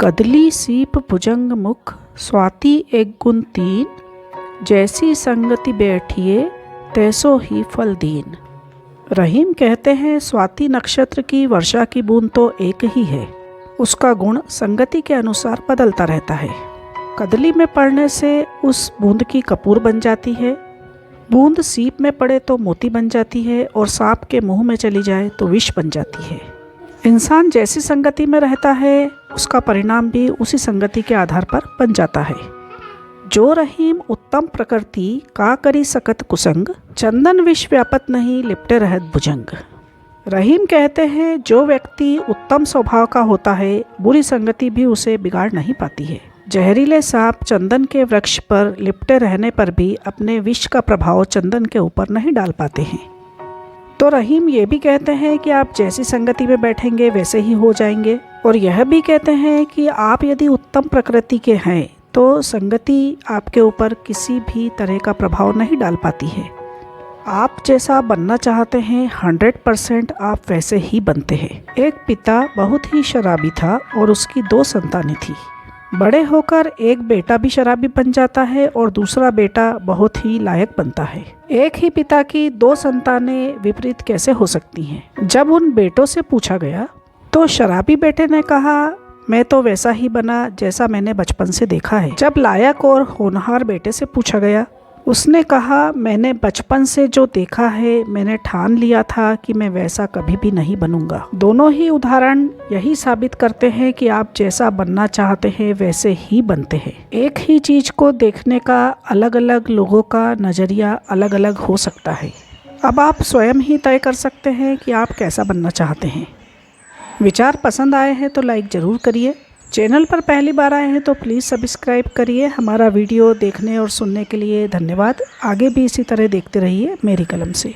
कदली सीप भुजंग मुख स्वाति एक गुण तीन, जैसी संगति बैठिए तैसो ही फल दीन। रहीम कहते हैं स्वाति नक्षत्र की वर्षा की बूंद तो एक ही है, उसका गुण संगति के अनुसार बदलता रहता है। कदली में पड़ने से उस बूंद की कपूर बन जाती है, बूंद सीप में पड़े तो मोती बन जाती है और सांप के मुंह में चली जाए तो विष बन जाती है। इंसान जैसी संगति में रहता है उसका परिणाम भी उसी संगति के आधार पर बन जाता है। जो रहीम उत्तम प्रकृति का करी सकत कुसंग, चंदन विष व्यापत नहीं लिपटे रहत भुजंग। रहीम कहते हैं जो व्यक्ति उत्तम स्वभाव का होता है बुरी संगति भी उसे बिगाड़ नहीं पाती है। जहरीले सांप चंदन के वृक्ष पर लिपटे रहने पर भी अपने विष का प्रभाव चंदन के ऊपर नहीं डाल पाते हैं। तो रहीम ये भी कहते हैं कि आप जैसी संगति में बैठेंगे वैसे ही हो जाएंगे, और यह भी कहते हैं कि आप यदि उत्तम प्रकृति के हैं तो संगति आपके ऊपर किसी भी तरह का प्रभाव नहीं डाल पाती है। आप जैसा बनना चाहते हैं 100% आप वैसे ही बनते हैं। एक पिता बहुत ही शराबी था और उसकी 2 संतानें थी। बड़े होकर एक बेटा भी शराबी बन जाता है और दूसरा बेटा बहुत ही लायक बनता है। एक ही पिता की 2 संतानें विपरीत कैसे हो सकती हैं? जब उन बेटों से पूछा गया तो शराबी बेटे ने कहा, मैं तो वैसा ही बना जैसा मैंने बचपन से देखा है। जब लायक और होनहार बेटे से पूछा गया, उसने कहा, मैंने बचपन से जो देखा है मैंने ठान लिया था कि मैं वैसा कभी भी नहीं बनूंगा। दोनों ही उदाहरण यही साबित करते हैं कि आप जैसा बनना चाहते हैं वैसे ही बनते हैं। एक ही चीज को देखने का अलग अलग लोगों का नज़रिया अलग अलग हो सकता है। अब आप स्वयं ही तय कर सकते हैं कि आप कैसा बनना चाहते हैं। विचार पसंद आए हैं तो लाइक ज़रूर करिए। चैनल पर पहली बार आए हैं तो प्लीज़ सब्सक्राइब करिए। हमारा वीडियो देखने और सुनने के लिए धन्यवाद। आगे भी इसी तरह देखते रहिए मेरी कलम से।